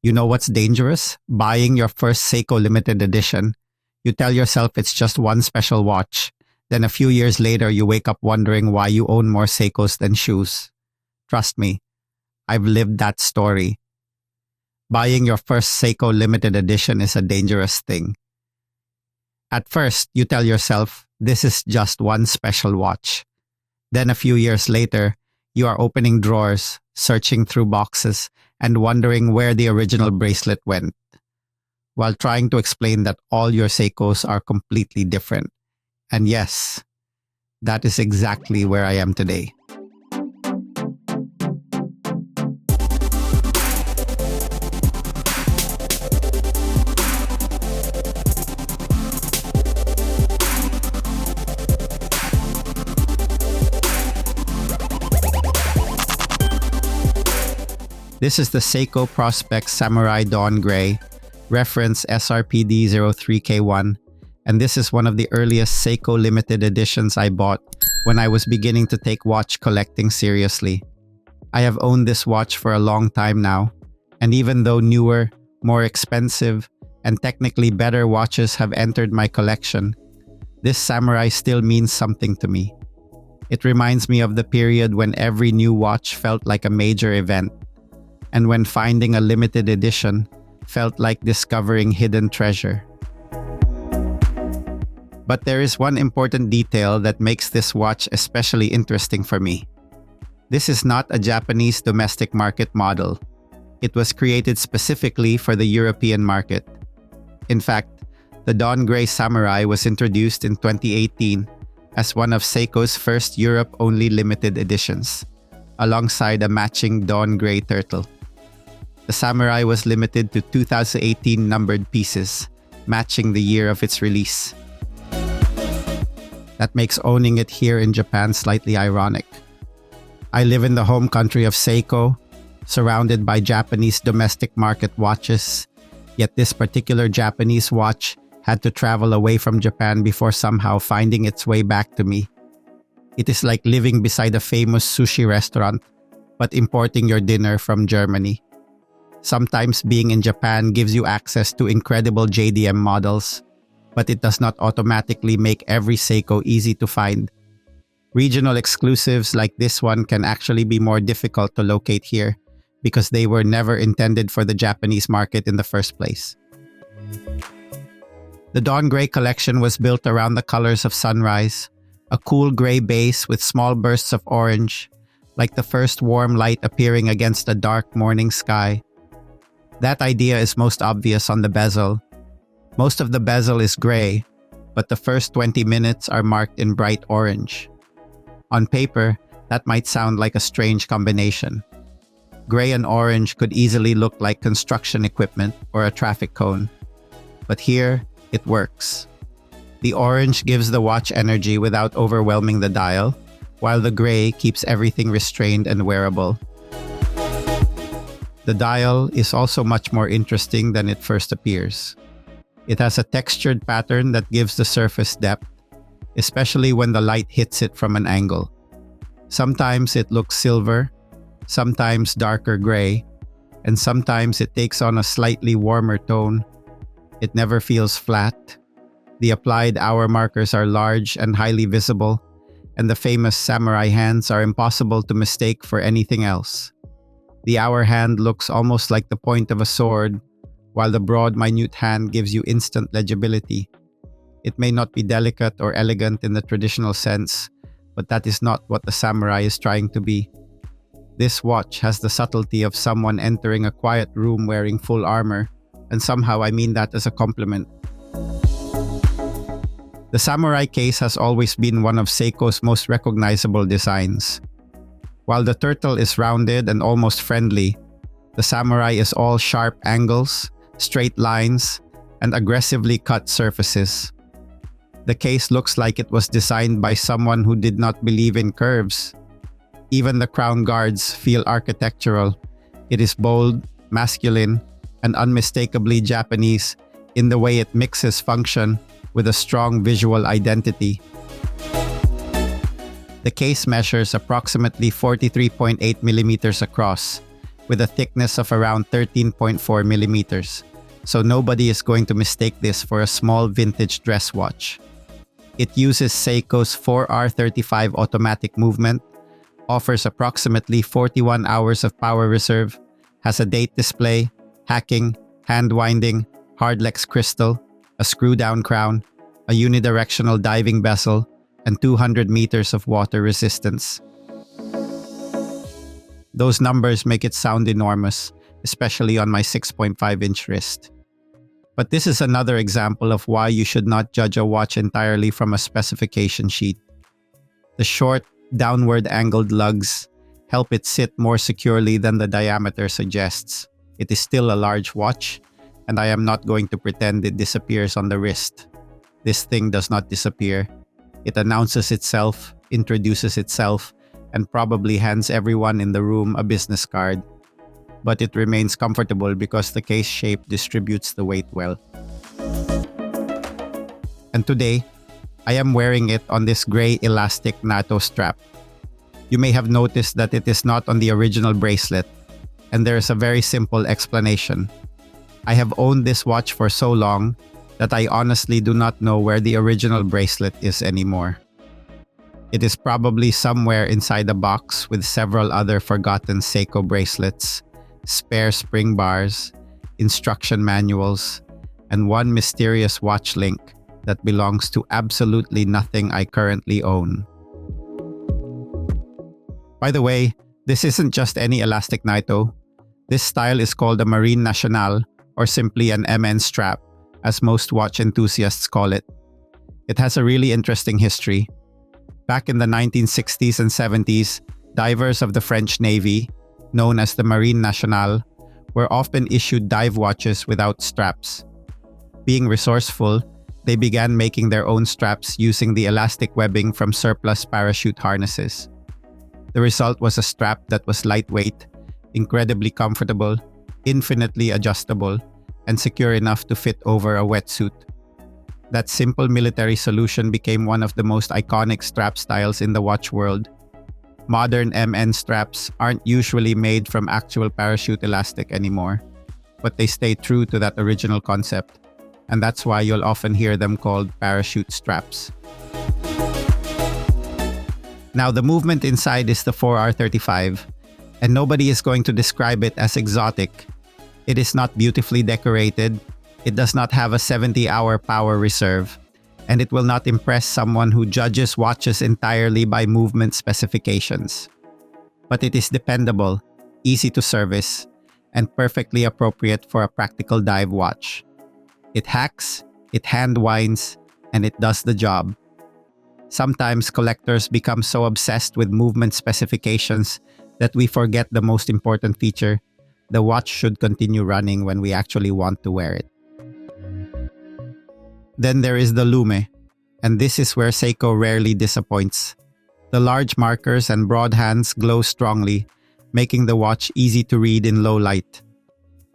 You know what's dangerous? Buying your first Seiko limited edition. You tell yourself it's just one special watch. Then a few years later, you wake up wondering why you own more Seikos than shoes. Trust me, I've lived that story. Buying your first Seiko limited edition is a dangerous thing. At first, you tell yourself, this is just one special watch. Then a few years later, you are opening drawers, searching through boxes, and wondering where the original bracelet went, while trying to explain that all your Seikos are completely different. And yes, that is exactly where I am today. This is the Seiko Prospex Samurai Dawn Grey, reference SRPD03K1, and this is one of the earliest Seiko limited editions I bought when I was beginning to take watch collecting seriously. I have owned this watch for a long time now, and even though newer, more expensive, and technically better watches have entered my collection, this Samurai still means something to me. It reminds me of the period when every new watch felt like a major event, and when finding a limited edition felt like discovering hidden treasure. But there is one important detail that makes this watch especially interesting for me. This is not a Japanese domestic market model. It was created specifically for the European market. In fact, the Dawn Grey Samurai was introduced in 2018 as one of Seiko's first Europe-only limited editions, alongside a matching Dawn Grey turtle. The Samurai was limited to 2018 numbered pieces, matching the year of its release. That makes owning it here in Japan slightly ironic. I live in the home country of Seiko, surrounded by Japanese domestic market watches, yet this particular Japanese watch had to travel away from Japan before somehow finding its way back to me. It is like living beside a famous sushi restaurant, but importing your dinner from Germany. Sometimes being in Japan gives you access to incredible JDM models, but it does not automatically make every Seiko easy to find. Regional exclusives like this one can actually be more difficult to locate here because they were never intended for the Japanese market in the first place. The Dawn Grey collection was built around the colors of sunrise, a cool gray base with small bursts of orange, like the first warm light appearing against a dark morning sky. That idea is most obvious on the bezel. Most of the bezel is gray, but the first 20 minutes are marked in bright orange. On paper, that might sound like a strange combination. Gray and orange could easily look like construction equipment or a traffic cone. But here, it works. The orange gives the watch energy without overwhelming the dial, while the gray keeps everything restrained and wearable. The dial is also much more interesting than it first appears. It has a textured pattern that gives the surface depth, especially when the light hits it from an angle. Sometimes it looks silver, sometimes darker gray, and sometimes it takes on a slightly warmer tone. It never feels flat. The applied hour markers are large and highly visible, and the famous samurai hands are impossible to mistake for anything else. The hour hand looks almost like the point of a sword, while the broad, minute hand gives you instant legibility. It may not be delicate or elegant in the traditional sense, but that is not what the samurai is trying to be. This watch has the subtlety of someone entering a quiet room wearing full armor, and somehow I mean that as a compliment. The samurai case has always been one of Seiko's most recognizable designs. While the turtle is rounded and almost friendly, the samurai is all sharp angles, straight lines, and aggressively cut surfaces. The case looks like it was designed by someone who did not believe in curves. Even the crown guards feel architectural. It is bold, masculine, and unmistakably Japanese in the way it mixes function with a strong visual identity. The case measures approximately 43.8 millimeters across, with a thickness of around 13.4 millimeters, so nobody is going to mistake this for a small vintage dress watch. It uses Seiko's 4R35 automatic movement, offers approximately 41 hours of power reserve, has a date display, hacking, hand winding, hardlex crystal, a screw-down crown, a unidirectional diving bezel, and 200 meters of water resistance. Those numbers make it sound enormous, especially on my 6.5-inch wrist. But this is another example of why you should not judge a watch entirely from a specification sheet. The short, downward-angled lugs help it sit more securely than the diameter suggests. It is still a large watch, and I am not going to pretend it disappears on the wrist. This thing does not disappear. It announces itself, introduces itself, and probably hands everyone in the room a business card. But it remains comfortable because the case shape distributes the weight well. And today, I am wearing it on this gray elastic NATO strap. You may have noticed that it is not on the original bracelet, and there is a very simple explanation. I have owned this watch for so long that I honestly do not know where the original bracelet is anymore. It is probably somewhere inside a box with several other forgotten Seiko bracelets, spare spring bars, instruction manuals, and one mysterious watch link that belongs to absolutely nothing I currently own. By the way, this isn't just any elastic NATO. This style is called a Marine Nationale, or simply an MN strap, as most watch enthusiasts call it. It has a really interesting history. Back in the 1960s and 70s, divers of the French Navy, known as the Marine Nationale, were often issued dive watches without straps. Being resourceful, they began making their own straps using the elastic webbing from surplus parachute harnesses. The result was a strap that was lightweight, incredibly comfortable, infinitely adjustable, and secure enough to fit over a wetsuit. That simple military solution became one of the most iconic strap styles in the watch world. Modern MN straps aren't usually made from actual parachute elastic anymore, but they stay true to that original concept, and that's why you'll often hear them called parachute straps. Now, the movement inside is the 4R35, and nobody is going to describe it as exotic. It is not beautifully decorated, it does not have a 70-hour power reserve, and it will not impress someone who judges watches entirely by movement specifications. But it is dependable, easy to service, and perfectly appropriate for a practical dive watch. It hacks, it hand winds, and it does the job. Sometimes collectors become so obsessed with movement specifications that we forget the most important feature: the watch should continue running when we actually want to wear it. Then there is the lume, and this is where Seiko rarely disappoints. The large markers and broad hands glow strongly, making the watch easy to read in low light.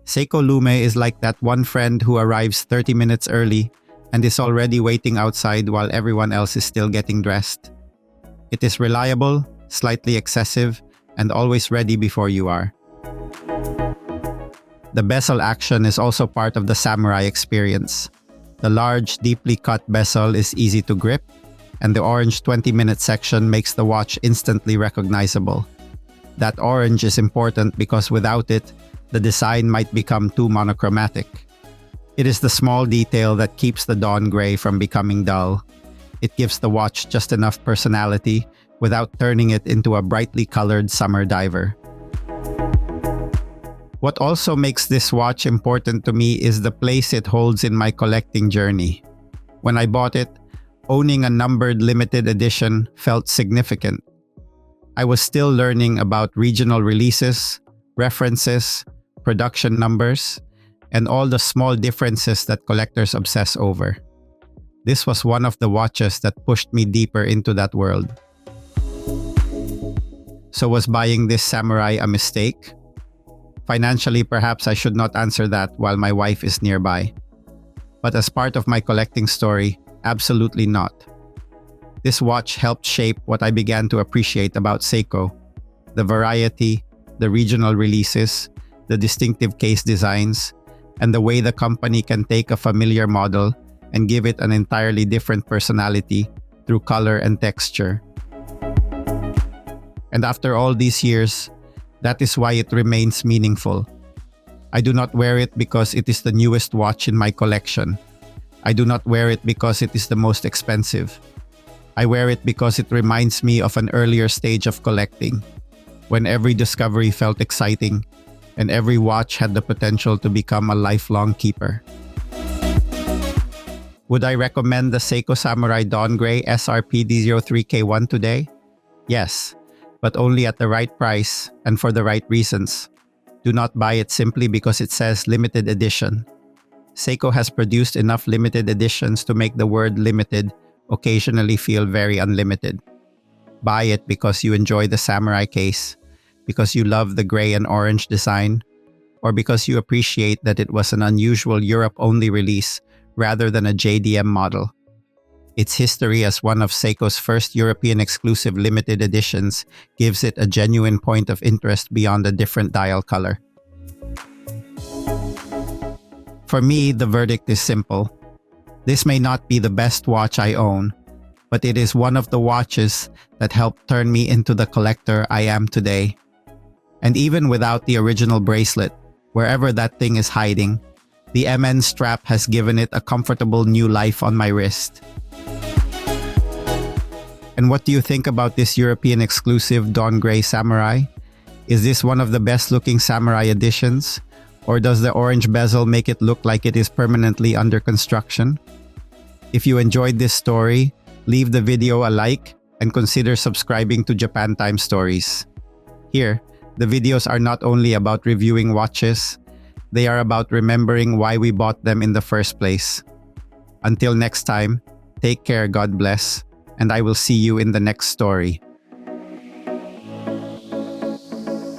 Seiko lume is like that one friend who arrives 30 minutes early and is already waiting outside while everyone else is still getting dressed. It is reliable, slightly excessive, and always ready before you are. The bezel action is also part of the samurai experience. The large, deeply cut bezel is easy to grip, and the orange 20-minute section makes the watch instantly recognizable. That orange is important because without it, the design might become too monochromatic. It is the small detail that keeps the dawn gray from becoming dull. It gives the watch just enough personality without turning it into a brightly colored summer diver. What also makes this watch important to me is the place it holds in my collecting journey. When I bought it, owning a numbered limited edition felt significant. I was still learning about regional releases, references, production numbers, and all the small differences that collectors obsess over. This was one of the watches that pushed me deeper into that world. So was buying this samurai a mistake? Financially, perhaps I should not answer that while my wife is nearby. But as part of my collecting story, absolutely not. This watch helped shape what I began to appreciate about Seiko: the variety, the regional releases, the distinctive case designs, and the way the company can take a familiar model and give it an entirely different personality through color and texture. And after all these years, that is why it remains meaningful. I do not wear it because it is the newest watch in my collection. I do not wear it because it is the most expensive. I wear it because it reminds me of an earlier stage of collecting, when every discovery felt exciting and every watch had the potential to become a lifelong keeper. Would I recommend the Seiko Samurai Dawn Grey SRPD03K1 today? Yes, but only at the right price and for the right reasons. Do not buy it simply because it says limited edition. Seiko has produced enough limited editions to make the word limited occasionally feel very unlimited. Buy it because you enjoy the samurai case, because you love the gray and orange design, or because you appreciate that it was an unusual Europe-only release rather than a JDM model. Its history as one of Seiko's first European exclusive limited editions gives it a genuine point of interest beyond a different dial color. For me, the verdict is simple. This may not be the best watch I own, but it is one of the watches that helped turn me into the collector I am today. And even without the original bracelet, wherever that thing is hiding, the MN strap has given it a comfortable new life on my wrist. And what do you think about this European exclusive Dawn Grey Samurai? Is this one of the best looking Samurai editions? Or does the orange bezel make it look like it is permanently under construction? If you enjoyed this story, leave the video a like and consider subscribing to Japan Time Stories. Here, the videos are not only about reviewing watches, they are about remembering why we bought them in the first place. Until next time, take care, God bless, and I will see you in the next story.